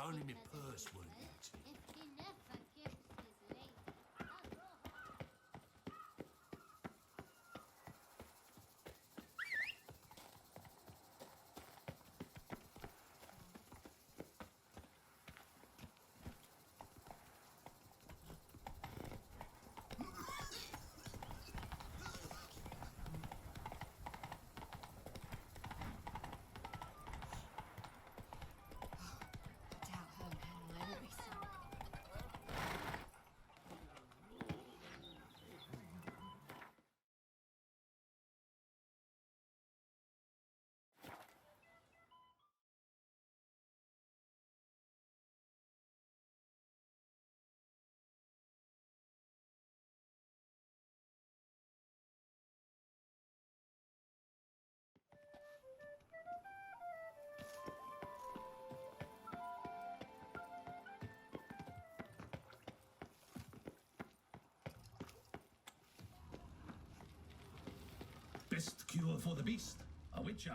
only my purse weren't empty. Best cure for the beast, a witcher.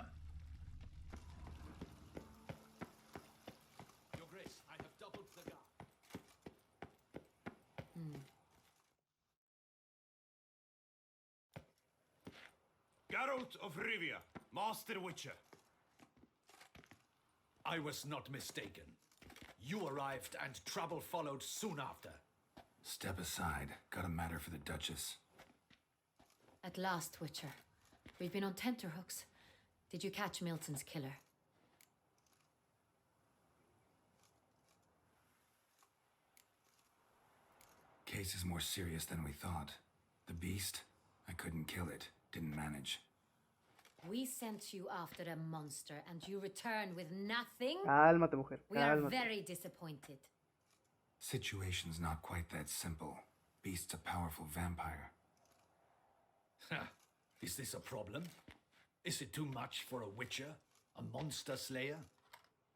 Your Grace, I have doubled the guard. Geralt of Rivia, Master Witcher. I was not mistaken. You arrived and trouble followed soon after. Step aside. Got a matter for the Duchess. At last, Witcher. We've been on tenterhooks. Did you catch Milton's killer? Case is more serious than we thought. The beast? I couldn't kill it. Didn't manage. We sent you after a monster and you returned with nothing? Cálmate, mujer. We are Cálmate. very disappointed. Situation's not quite that simple. Beast's a powerful vampire. Is this a problem? Is it too much for a witcher? A monster slayer?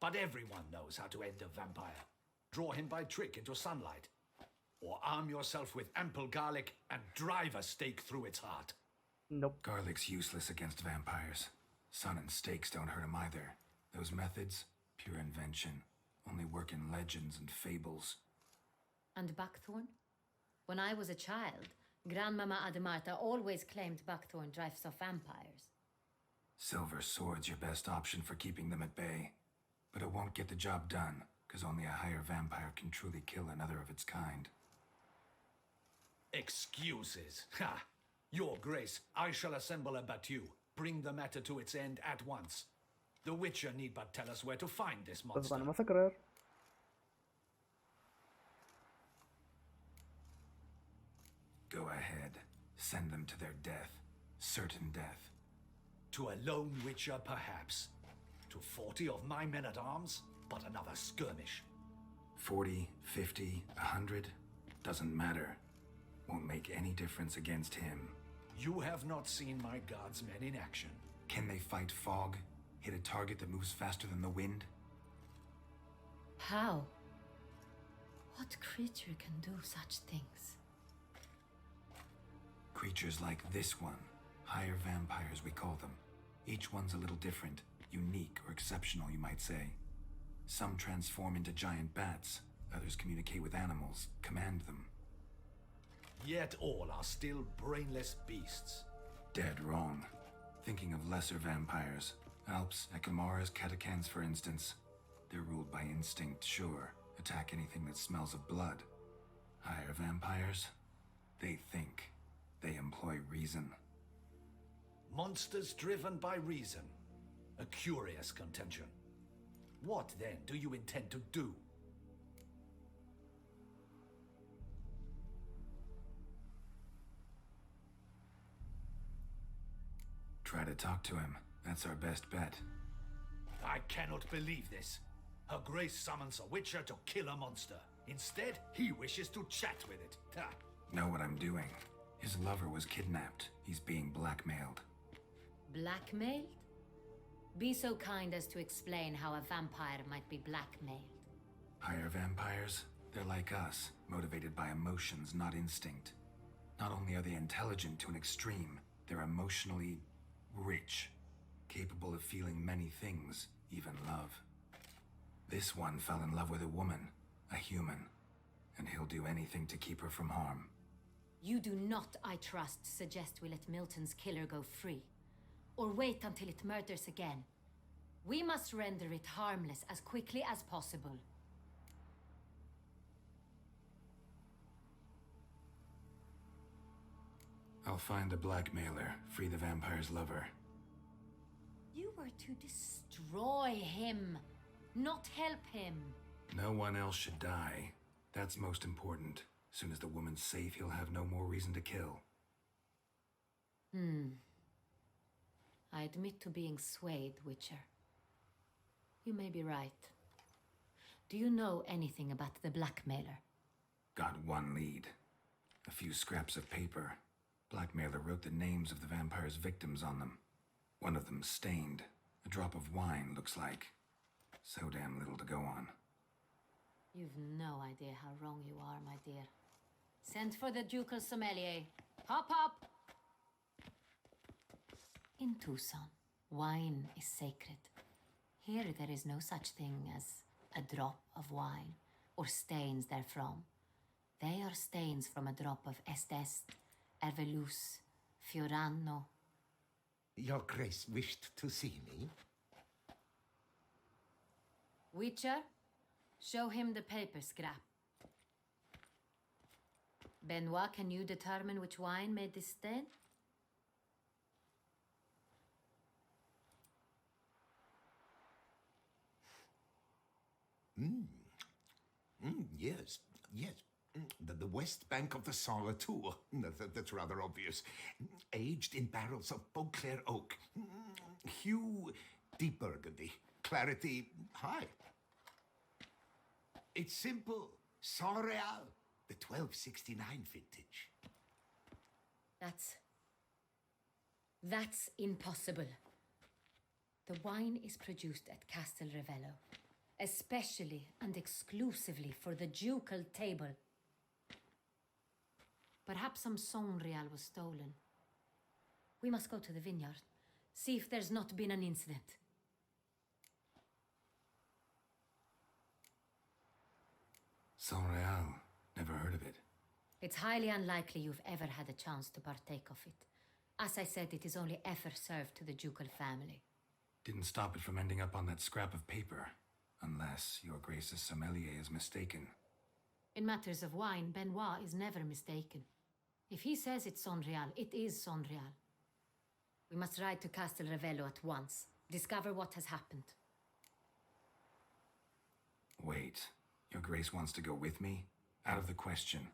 But everyone knows how to end a vampire. Draw him by trick into sunlight. Or arm yourself with ample garlic and drive a stake through its heart. Nope. Garlic's useless against vampires. Sun and stakes don't hurt him either. Those methods, pure invention. Only work in legends and fables. And buckthorn? When I was a child, Grandmama Ademarta always claimed buckthorn drives off vampires. Silver sword's your best option for keeping them at bay. But it won't get the job done, because only a higher vampire can truly kill another of its kind. Excuses. Ha! Your Grace, I shall assemble a battue. Bring the matter to its end at once. The Witcher need but tell us where to find this Los monster. van a masacrar. Go ahead. Send them to their death. Certain death. To a lone Witcher, perhaps. To 40 of my men-at-arms, but another skirmish. 40, 50, 100? Doesn't matter. Won't make any difference against him. You have not seen my guardsmen in action. Can they fight fog? Hit a target that moves faster than the wind? How? What creature can do such things? Creatures like this one. Higher vampires, we call them. Each one's a little different. Unique or exceptional, you might say. Some transform into giant bats. Others communicate with animals, command them. Yet all are still brainless beasts. Dead wrong. Thinking of lesser vampires. Alps, Ekamaras, Catacans, for instance. They're ruled by instinct, sure. Attack anything that smells of blood. Higher vampires? They think. They employ reason. Monsters driven by reason. A curious contention. What, then, do you intend to do? Try to talk to him. That's our best bet. I cannot believe this. Her Grace summons a Witcher to kill a monster. Instead, he wishes to chat with it. Ha! Know what I'm doing. His lover was kidnapped. He's being blackmailed. Blackmailed? Be so kind as to explain how a vampire might be blackmailed. Higher vampires? They're like us, motivated by emotions, not instinct. Not only are they intelligent to an extreme, they're emotionally rich, capable of feeling many things, even love. This one fell in love with a woman, a human, and he'll do anything to keep her from harm. You do not, I trust, suggest we let Milton's killer go free. Or wait until it murders again. We must render it harmless as quickly as possible. I'll find the blackmailer, free the vampire's lover. You were to destroy him, not help him. No one else should die. That's most important. As soon as the woman's safe, he'll have no more reason to kill. I admit to being swayed, Witcher. You may be right. Do you know anything about the blackmailer? Got one lead. A few scraps of paper. Blackmailer wrote the names of the vampire's victims on them. One of them stained. A drop of wine, looks like. So damn little to go on. You've no idea how wrong you are, my dear. Send for the ducal sommelier. Hop, hop! In Tucson, wine is sacred. Here there is no such thing as a drop of wine, or stains therefrom. They are stains from a drop of Est, Ervelus, Fiorano. Your Grace wished to see me? Witcher, show him the paper scrap. Benoit, can you determine which wine made this stain? Yes, yes. The west bank of the Saar too. That's rather obvious. Aged in barrels of Pulgar oak. Hue, deep burgundy. Clarity, high. It's simple. Saar Real, the 1269 vintage. That's impossible. The wine is produced at Castel Ravello, especially and exclusively for the ducal table. Perhaps some Sonreal was stolen. We must go to the vineyard, see if there's not been an incident. Sonreal. Never heard of it. It's highly unlikely you've ever had a chance to partake of it. As I said, it is only ever served to the ducal family. Didn't stop it from ending up on that scrap of paper. Unless your Grace's sommelier is mistaken. In matters of wine, Benoit is never mistaken. If he says it's Sonreal, it is Sonreal. We must ride to Castel Ravello at once. Discover what has happened. Wait. Your Grace wants to go with me? Out of the question.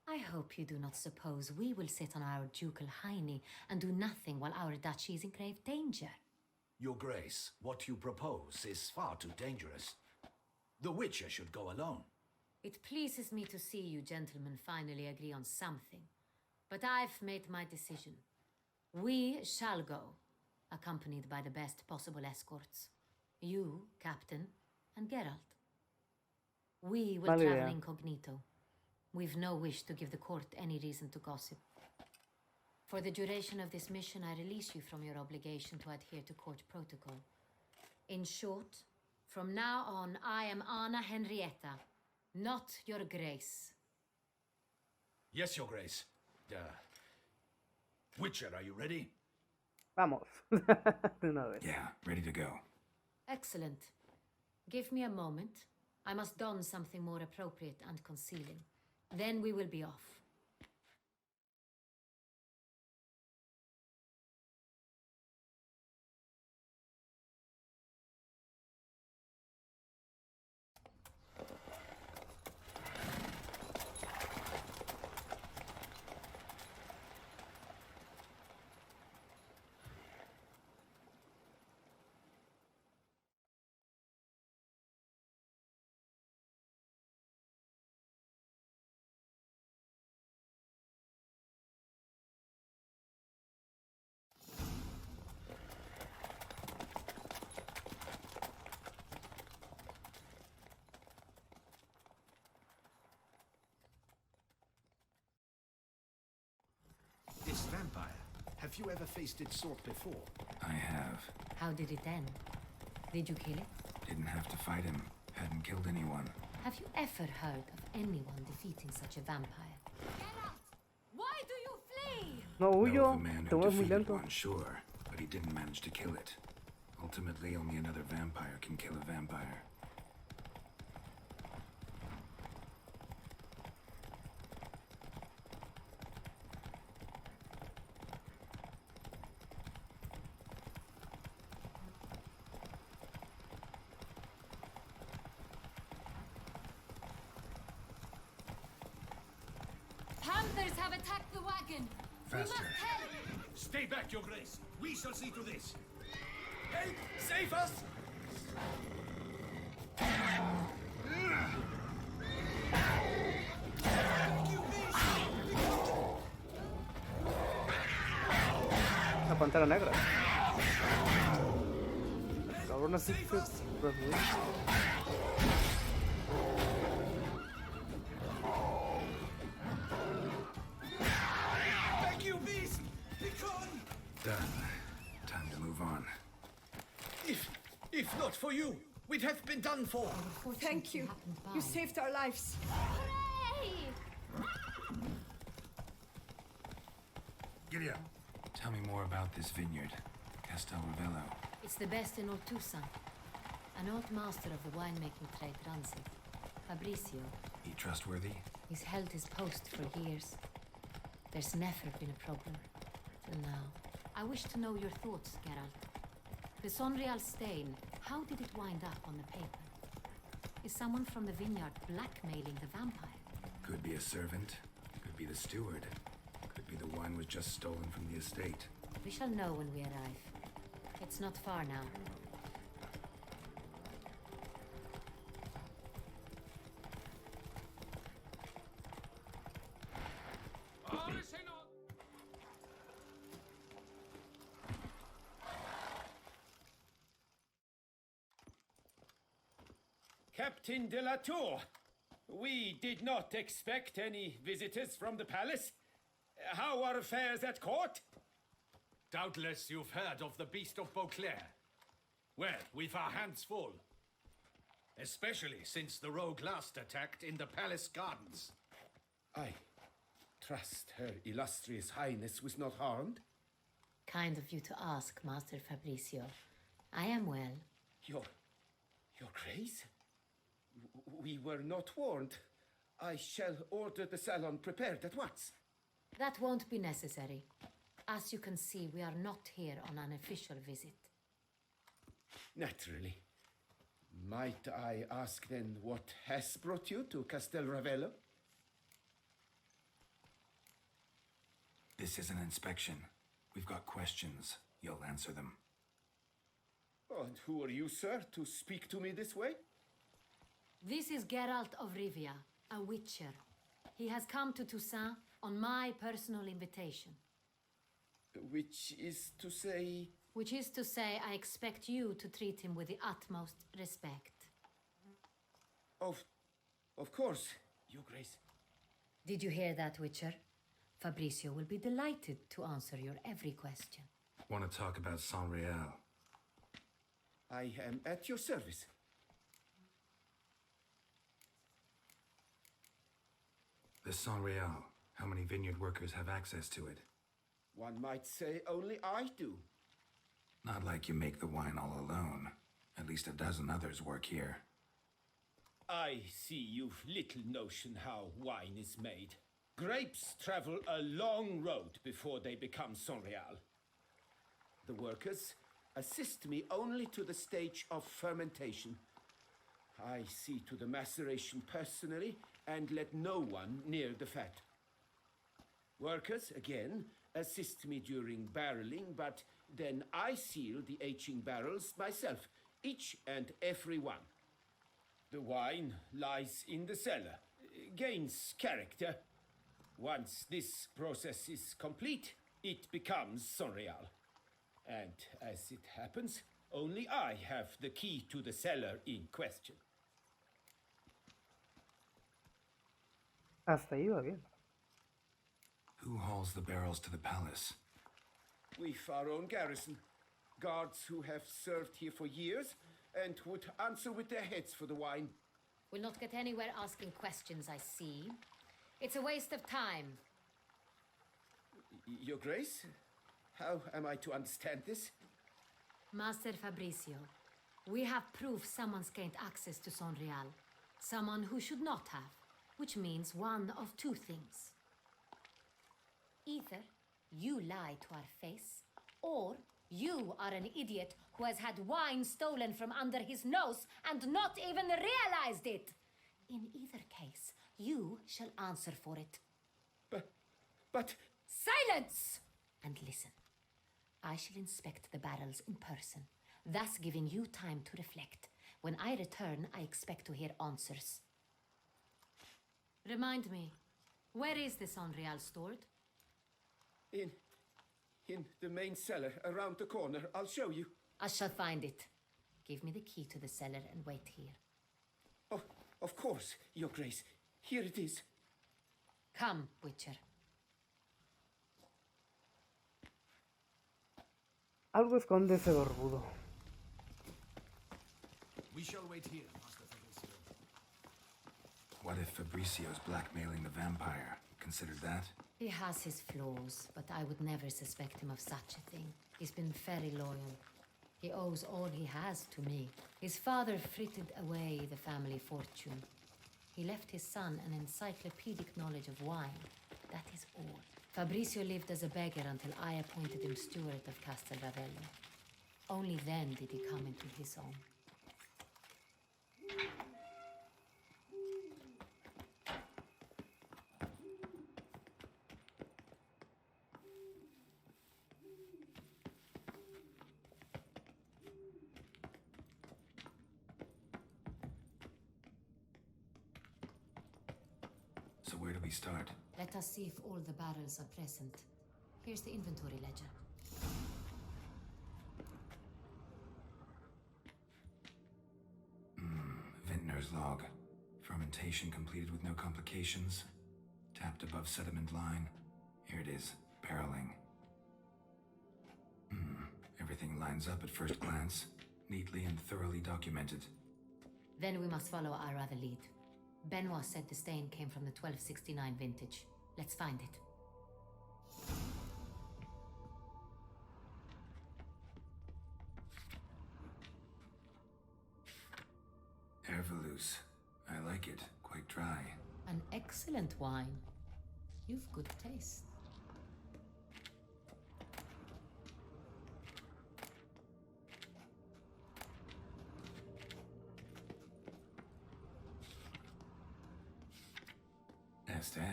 I hope you do not suppose we will sit on our ducal hiney and do nothing while our duchy is in grave danger. Your Grace, what you propose is far too dangerous. The Witcher should go alone. It pleases me to see you gentlemen finally agree on something. But I've made my decision. We shall go, accompanied by the best possible escorts. You, Captain, and Geralt. We will Vale travel idea. incognito. We've no wish to give the court any reason to gossip. For the duration of this mission, I release you from your obligation to adhere to court protocol. In short, from now on, I am Anna Henrietta, not your Grace. Yes, Your Grace. Witcher, are you ready? Vamos. De una vez. Yeah, ready to go. Excellent. Give me a moment. I must don something more appropriate and concealing. Then we will be off. Have you ever faced its sort before? I have. How did it end? Did you kill it? Didn't have to fight him. Hadn't killed anyone. Have you ever heard of anyone defeating such a vampire? Why do you flee? No Know huyo, of a man te who mueves muy defeated lento. one, sure, but he didn't manage to kill it. Ultimately, only another vampire can kill a vampire. Panthers have attacked the wagon. Faster. We must help. Stay back, Your Grace. We shall see to this. Help! Save us! La pantera negra. Cabrón, así que. Thank you, beast! Be gone! Done. Time to move on. If not for you, we'd have been done for. Thank you. You saved our lives. Hooray! Giddy up. Tell me more about this vineyard. Castel Ravello. It's the best in Ortusa. An old master of the winemaking trade runs it. Fabricio. He trustworthy? He's held his post for years. There's never been a problem. Till now. I wish to know your thoughts, Geralt. The Sonreal stain, how did it wind up on the paper? Is someone from the vineyard blackmailing the vampire? Could be a servant. Could be the steward. Could be the wine was just stolen from the estate. We shall know when we arrive. It's not far now. Captain de la Tour, we did not expect any visitors from the palace. How are affairs at court? Doubtless you've heard of the Beast of Beauclair. Well, we've our hands full. Especially since the rogue last attacked in the palace gardens. I trust Her Illustrious Highness was not harmed. Kind of you to ask, Master Fabricio. I am well. Your Grace? We were not warned. I shall order the salon prepared at once. That won't be necessary. As you can see, we are not here on an official visit. Naturally. Might I ask then what has brought you to Castel Ravello? This is an inspection. We've got questions. You'll answer them. Oh, and who are you, sir, to speak to me this way? This is Geralt of Rivia, a witcher. He has come to Toussaint on my personal invitation. Which is to say... Which is to say, I expect you to treat him with the utmost respect. Of course, Your Grace. Did you hear that, Witcher? Fabricio will be delighted to answer your every question. Want to talk about Sonreal? I am at your service. The Sonreal. How many vineyard workers have access to it? One might say only I do. Not like you make the wine all alone. At least a dozen others work here. I see you've little notion how wine is made. Grapes travel a long road before they become Sonreal. The workers assist me only to the stage of fermentation. I see to the maceration personally and let no one near the fat. Workers, again, assist me during barreling, but then I seal the aging barrels myself, each and every one. The wine lies in the cellar, gains character. Once this process is complete, it becomes Sonreal. And as it happens, only I have the key to the cellar in question. Hasta ahí va bien. Who hauls the barrels to the palace? We've our own garrison. Guards who have served here for years and would answer with their heads for the wine. We'll not get anywhere asking questions, I see. It's a waste of time. Your Grace? How am I to understand this? Master Fabricio, we have proof someone's gained access to Son Real. Someone who should not have, which means one of two things. Either you lie to our face, or you are an idiot who has had wine stolen from under his nose and not even realized it. In either case, you shall answer for it. But... Silence! And listen. I shall inspect the barrels in person, thus giving you time to reflect. When I return, I expect to hear answers. Remind me, where is the Son Real stored? In the main cellar, around the corner. I'll show you. I shall find it. Give me the key to the cellar and wait here. Oh, of course, Your Grace. Here it is. Come, Witcher. Algo esconde ese barbudo. We shall wait here, Master Fabricio. What if Fabricio's blackmailing the vampire? Considered that? He has his flaws, but I would never suspect him of such a thing. He's been very loyal. He owes all he has to me. His father frittered away the family fortune. He left his son an encyclopedic knowledge of wine. That is all. Fabricio lived as a beggar until I appointed him steward of Castel Ravello. Only then did he come into his own. So where do we start? Let us see if all the barrels are present. Here's the inventory ledger. Vintner's log. Fermentation completed with no complications. Tapped above sediment line. Here it is. Barreling. Everything lines up at first glance. Neatly and thoroughly documented. Then we must follow our other lead. Benoit said the stain came from the 1269 vintage. Let's find it. Herveloos. I like it. Quite dry. An excellent wine. You've good taste.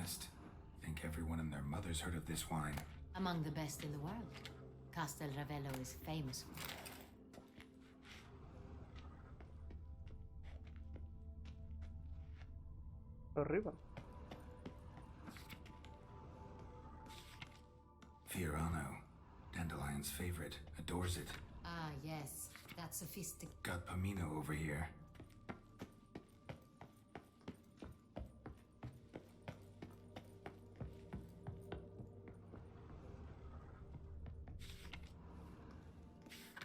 Est. Think everyone and their mother's heard of this wine. Among the best in the world. Castel Ravello is famous for it. Arriba. Fiorano. Dandelion's favorite. Adores it. Ah, yes. That sophistic... Got Pomino over here.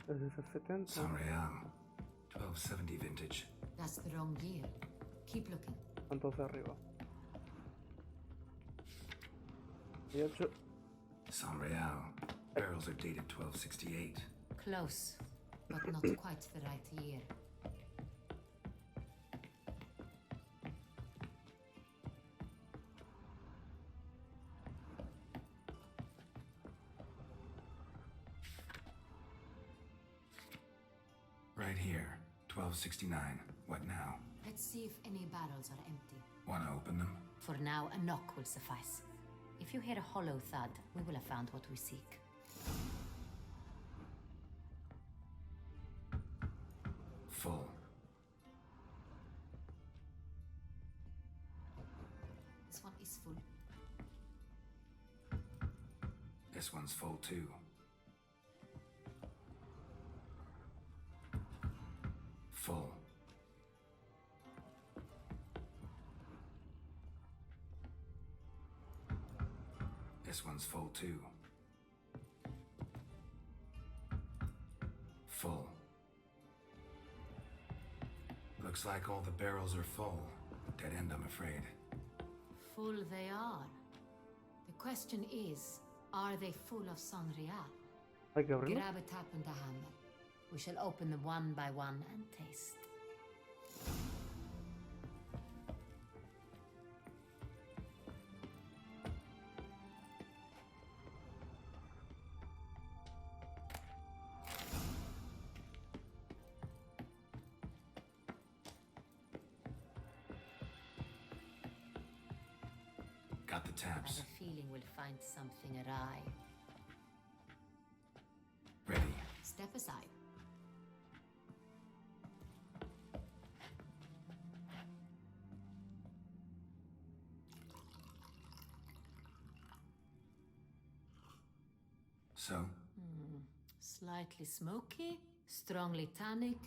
Es de 70. San Real. 1270 vintage. That's the wrong year. Keep looking. ¿Cuántos arriba? 18. San Real. Barrels are dated 1268. Close, but not quite the right year. Right here. 1269. What now? Let's see if any barrels are empty. Wanna open them? For now, a knock will suffice. If you hear a hollow thud, we will have found what we seek. Full. This one is full. This one's full too. Full. This one's full too. Looks like all the barrels are full. Dead end, I'm afraid. Full they are. The question is, are they full of Sonreal? Hay que abrirlo. Grab a tap and a hammer. We shall open them one by one and taste. Got the I have taps. a feeling we'll find something awry. Ready. Step aside. So, Slightly smoky, strongly tannic,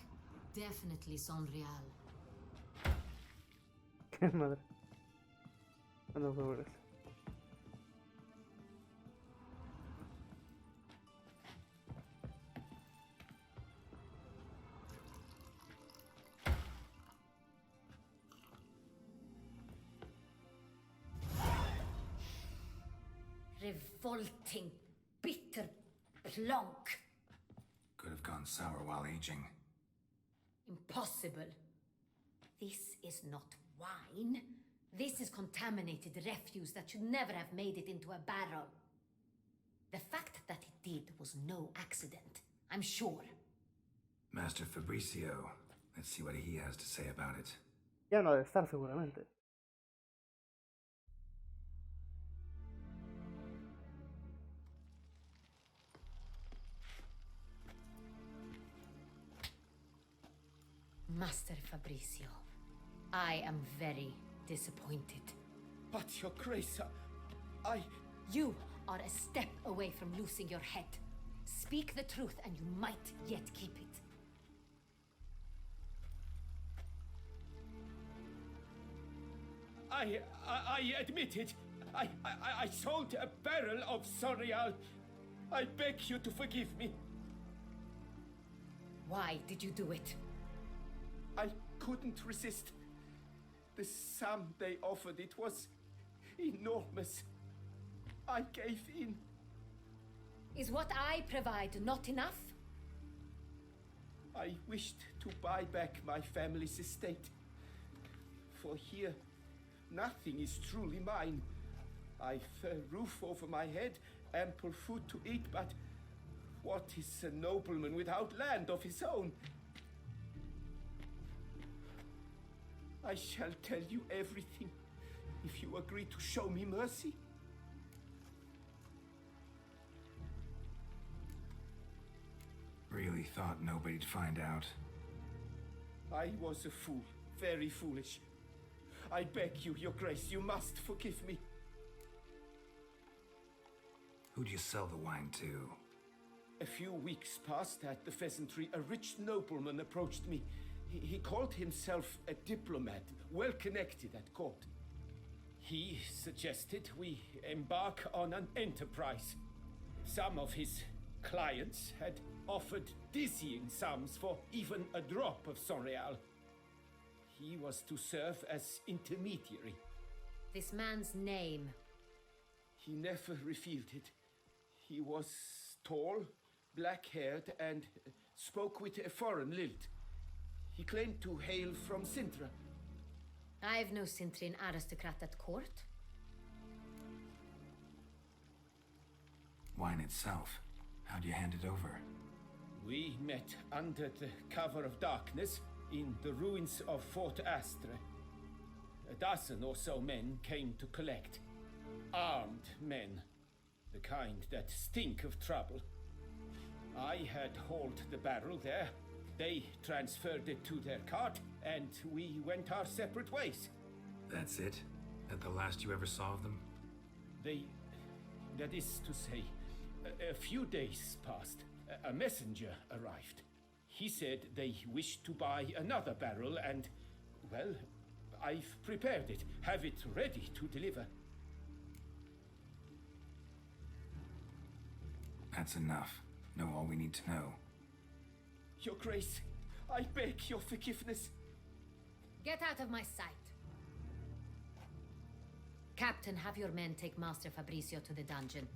definitely Sonreal. Qué madre. No puedo ver eso. Revolting, bitter plonk. could have gone sour while aging. Impossible. This is not wine. This is contaminated refuse that should never have made it into a barrel. The fact that it did was no accident, I'm sure. Master Fabricio, let's see what he has to say about it. Ya no ha de estar seguramente. Master Fabricio, I am very disappointed. But, Your Grace, I... You are a step away from losing your head. Speak the truth and you might yet keep it. I admit it. I sold a barrel of Sorial. I beg you to forgive me. Why did you do it? I couldn't resist. The sum they offered, it was enormous. I gave in. Is what I provide not enough? I wished to buy back my family's estate. For here, nothing is truly mine. I've a roof over my head, ample food to eat, but what is a nobleman without land of his own? I shall tell you everything if you agree to show me mercy. Really thought nobody'd find out. I was a fool, very foolish. I beg you, Your Grace, you must forgive me. Who'd you sell the wine to? A few weeks past at the pheasantry, a rich nobleman approached me. He called himself a diplomat, well connected at court. He suggested we embark on an enterprise. Some of his clients had offered dizzying sums for even a drop of Sonreal. He was to serve as intermediary. This man's name. He never revealed it. He was tall, black-haired, and spoke with a foreign lilt. He claimed to hail from Sintra. I've no Cintrian aristocrat at court. Wine itself. How'd you hand it over? We met under the cover of darkness in the ruins of Fort Astre. A dozen or so men came to collect. Armed men. The kind that stink of trouble. I had hauled the barrel there. They transferred it to their cart, and we went our separate ways. That's it? That the last you ever saw of them? That is to say, a few days passed. A messenger arrived. He said they wished to buy another barrel and, well, I've prepared it, have it ready to deliver. That's enough. Know all we need to know. Your Grace, I beg your forgiveness. Get out of my sight. Captain, have your men take Master Fabrizio to the dungeon.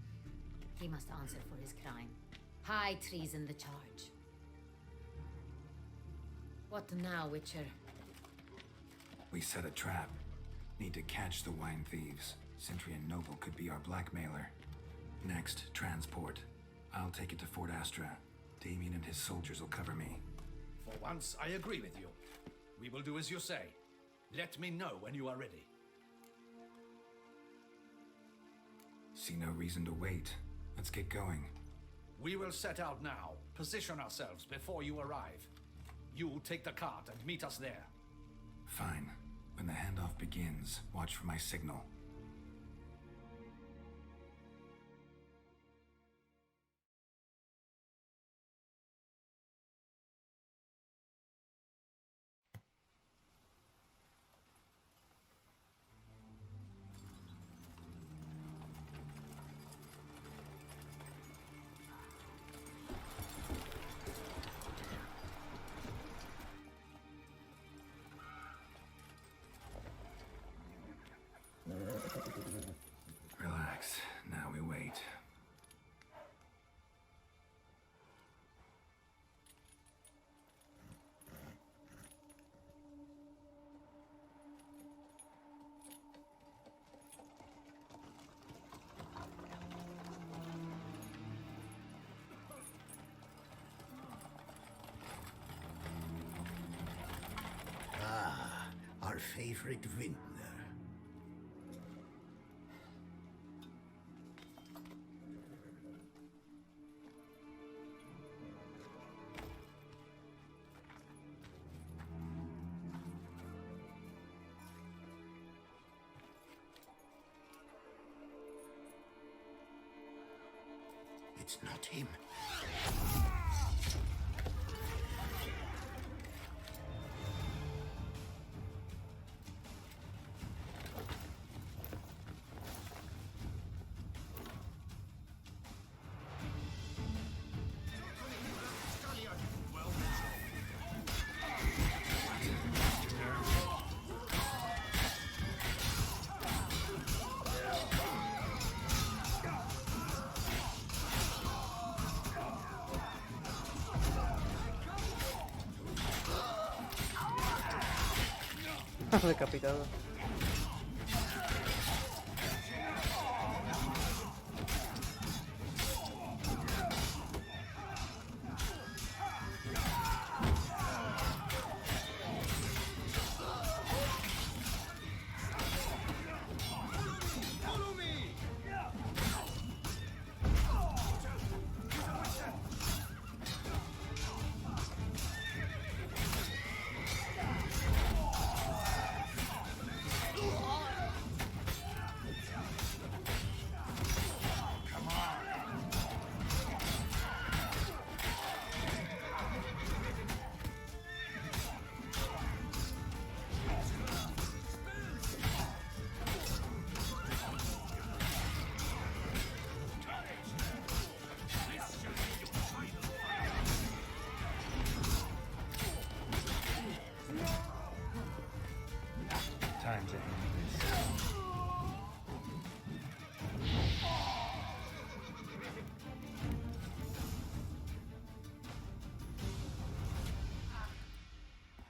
He must answer for his crime. High treason the charge. What now, Witcher? We set a trap. Need to catch the wine thieves. Sentry and Noble could be our blackmailer. Next, transport. I'll take it to Fort Astra. Damien and his soldiers will cover me. For once, I agree with you. We will do as you say. Let me know when you are ready. See no reason to wait. Let's get going. We will set out now. Position ourselves before you arrive. You'll take the cart and meet us there. Fine. When the handoff begins, watch for my signal. Relax. Now we wait. Ah, our favorite vintner. It's not him. Decapitado. Time to end this.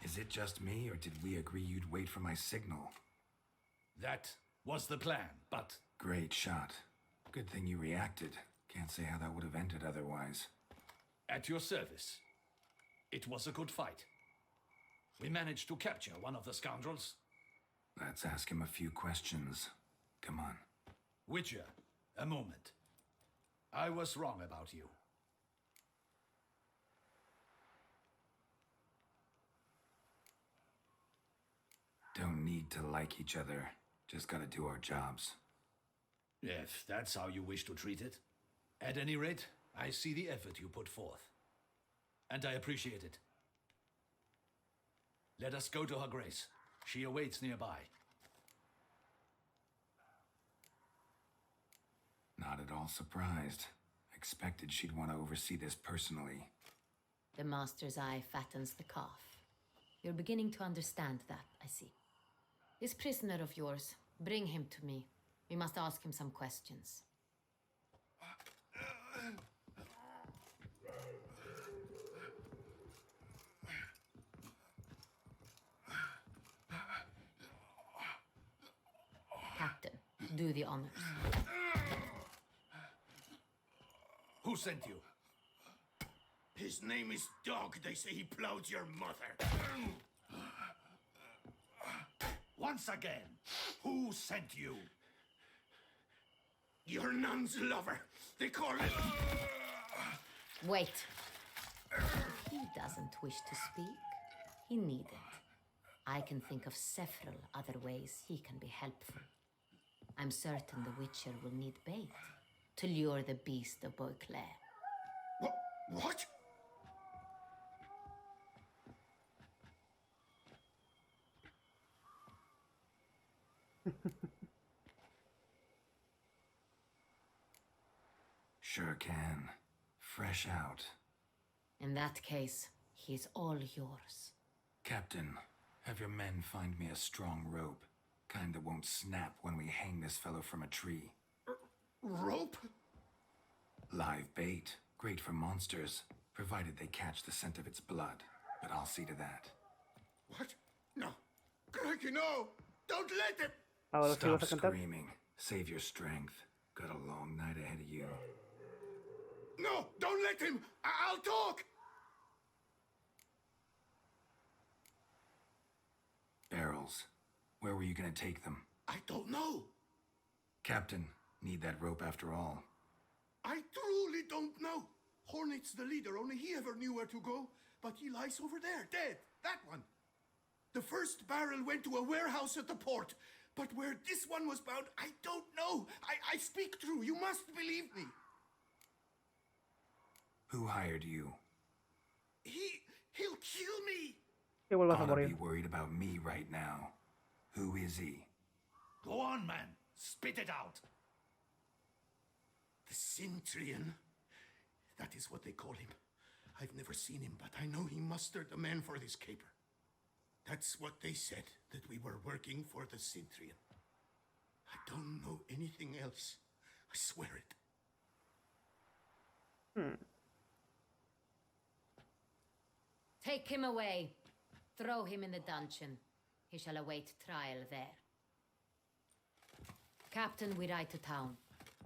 Is it just me, or did we agree you'd wait for my signal? That was the plan, but Great shot. Good thing you reacted. Can't say how that would have ended otherwise. at your service. It was a good fight. We managed to capture one of the scoundrels. Let's ask him a few questions. Come on. Witcher, a moment. I was wrong about you. Don't need to like each other. Just gotta do our jobs. If that's how you wish to treat it. At any rate, I see the effort you put forth. And I appreciate it. Let us go to her grace. She awaits nearby. Not at all surprised. Expected she'd want to oversee this personally. The master's eye fattens the calf. You're beginning to understand that, I see. This prisoner of yours, bring him to me. We must ask him some questions. Captain, do the honors. Who sent you? His name is Dog. They say he plowed your mother. Once again, who sent you? Your nun's lover. They call it. Wait. He doesn't wish to speak. He needn't. I can think of several other ways he can be helpful. I'm certain the Witcher will need bait to lure the beast of Beauclair. What? Sure can. Fresh out. In that case, he's all yours. Captain, have your men find me a strong rope. Kind that won't snap when we hang this fellow from a tree. Rope? Live bait. Great for monsters, provided they catch the scent of its blood. But I'll see to that. What? No. Crikey, no! Don't let him! Ahora sí Stop vas a cantar. screaming. Save your strength. Got a long night ahead of you. No! Don't let him! I'll talk! Barrels. Where were you gonna take them? I don't know. Captain, need that rope after all. I truly don't know. Hornet's the leader, only he ever knew where to go. But he lies over there, dead. That one. The first barrel went to a warehouse at the port. But where this one was bound, I don't know. I speak true. You must believe me. Who hired you? He'll kill me. Que vuelvas a Oughta morir. be worried about me right now. Who is he? Go on, man. Spit it out. The Cintrian. That is what they call him. I've never seen him, but I know he mustered the men for this caper. That's what they said, that we were working for the Cintrian. I don't know anything else. I swear it. Take him away. Throw him in the dungeon. He shall await trial there. Captain, we ride to town.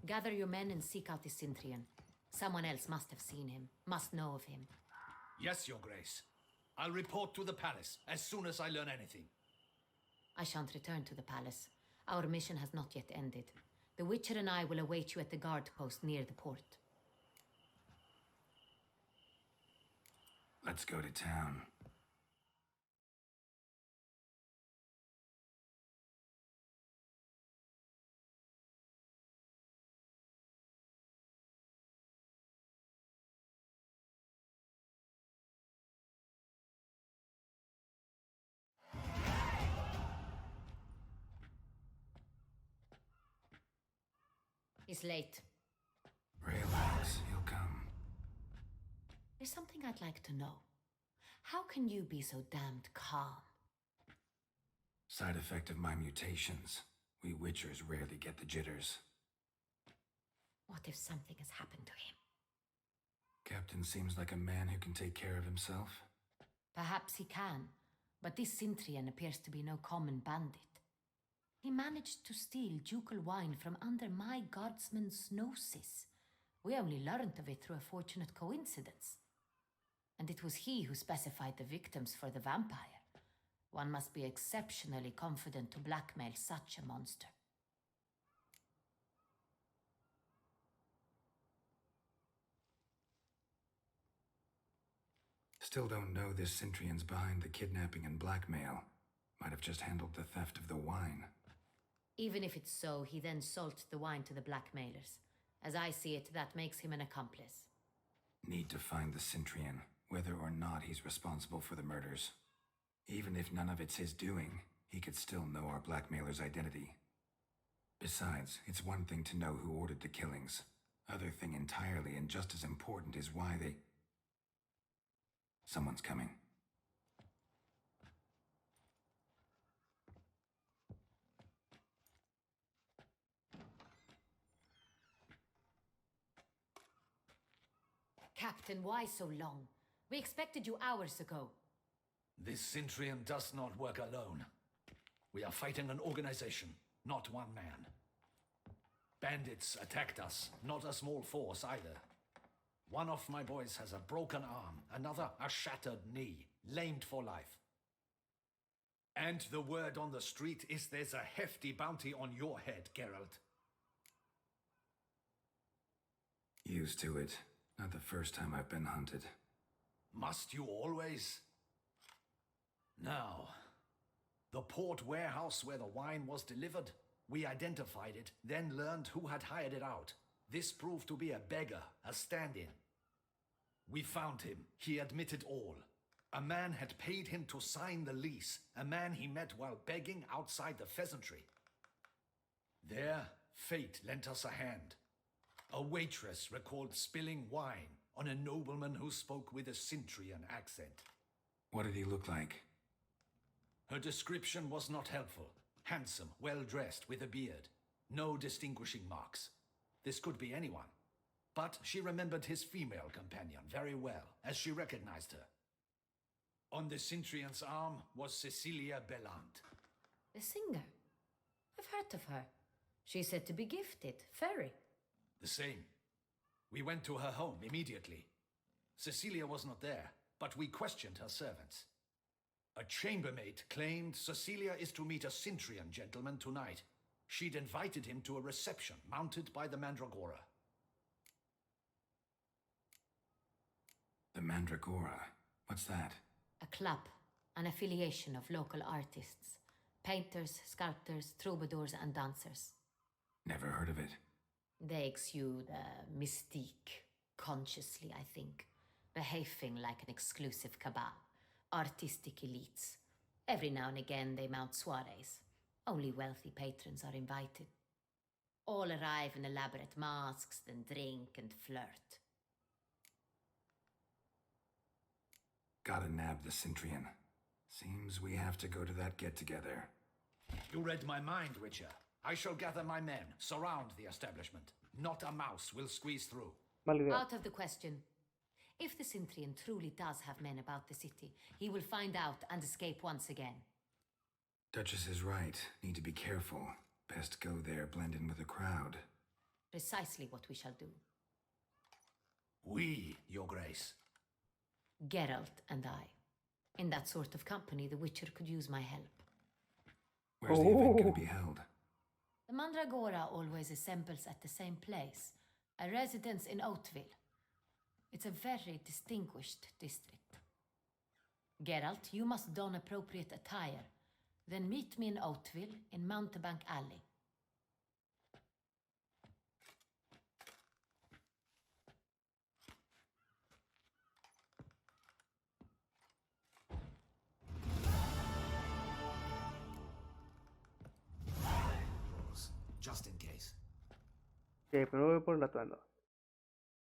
Gather your men and seek out the Cintrian. Someone else must have seen him, must know of him. Yes, Your Grace. I'll report to the palace as soon as I learn anything. I shan't return to the palace. Our mission has not yet ended. The Witcher and I will await you at the guard post near the port. Let's go to town. He's late. Relax, he'll come. There's something I'd like to know. How can you be so damned calm? Side effect of my mutations. We Witchers rarely get the jitters. What if something has happened to him? Captain seems like a man who can take care of himself. Perhaps he can, but this Cintrian appears to be no common bandit. He managed to steal ducal wine from under my guardsman's noses. We only learned of it through a fortunate coincidence. And it was he who specified the victims for the vampire. One must be exceptionally confident to blackmail such a monster. Still don't know this Cintrian's behind the kidnapping and blackmail. Might have just handled the theft of the wine. Even if it's so, he then sold the wine to the blackmailers. As I see it, that makes him an accomplice. Need to find the Cintrian, whether or not he's responsible for the murders. Even if none of it's his doing, he could still know our blackmailer's identity. Besides, it's one thing to know who ordered the killings. Other thing entirely, and just as important, is why they... Someone's coming. Captain, why so long? We expected you hours ago. This Centurion does not work alone. We are fighting an organization, not one man. Bandits attacked us, not a small force either. One of my boys has a broken arm, another a shattered knee, lamed for life. And the word on the street is there's a hefty bounty on your head, Geralt. Used to it. Not the first time I've been hunted. Must you always? Now, the port warehouse where the wine was delivered, we identified it, then learned who had hired it out. This proved to be a beggar, a stand-in. We found him. He admitted all. A man had paid him to sign the lease, a man he met while begging outside the pheasantry. There, fate lent us a hand. A waitress recalled spilling wine on a nobleman who spoke with a Centurion accent. What did he look like? Her description was not helpful. Handsome, well-dressed, with a beard. No distinguishing marks. This could be anyone. But she remembered his female companion very well, as she recognized her. On the Centurion's arm was Cecilia Bellant. The singer. I've heard of her. She's said to be gifted. Fairy. The same. We went to her home immediately. Cecilia was not there, but we questioned her servants. A chambermaid claimed Cecilia is to meet a Centurion gentleman tonight. She'd invited him to a reception mounted by the Mandragora. The Mandragora? What's that? A club. An affiliation of local artists. Painters, sculptors, troubadours and dancers. Never heard of it. They exude mystique, consciously, I think. Behaving like an exclusive cabal. Artistic elites. Every now and again they mount soirees. Only wealthy patrons are invited. All arrive in elaborate masks, then drink and flirt. Gotta nab the Centurion. Seems we have to go to that get-together. You read my mind, Witcher. I shall gather my men, surround the establishment. Not a mouse will squeeze through. Mala idea. Out of the question. If the Centurion truly does have men about the city, he will find out and escape once again. Duchess is right. Need to be careful. Best go there, blend in with the crowd. Precisely what we shall do. We, Your Grace. Geralt and I. In that sort of company, the Witcher could use my help. Where's the event gonna be held? The Mandragora always assembles at the same place, a residence in Oatville. It's a very distinguished district. Geralt, you must don appropriate attire. Then meet me in Oatville in Mountebank Alley. Just in case. Ok, primero voy por el atuendo.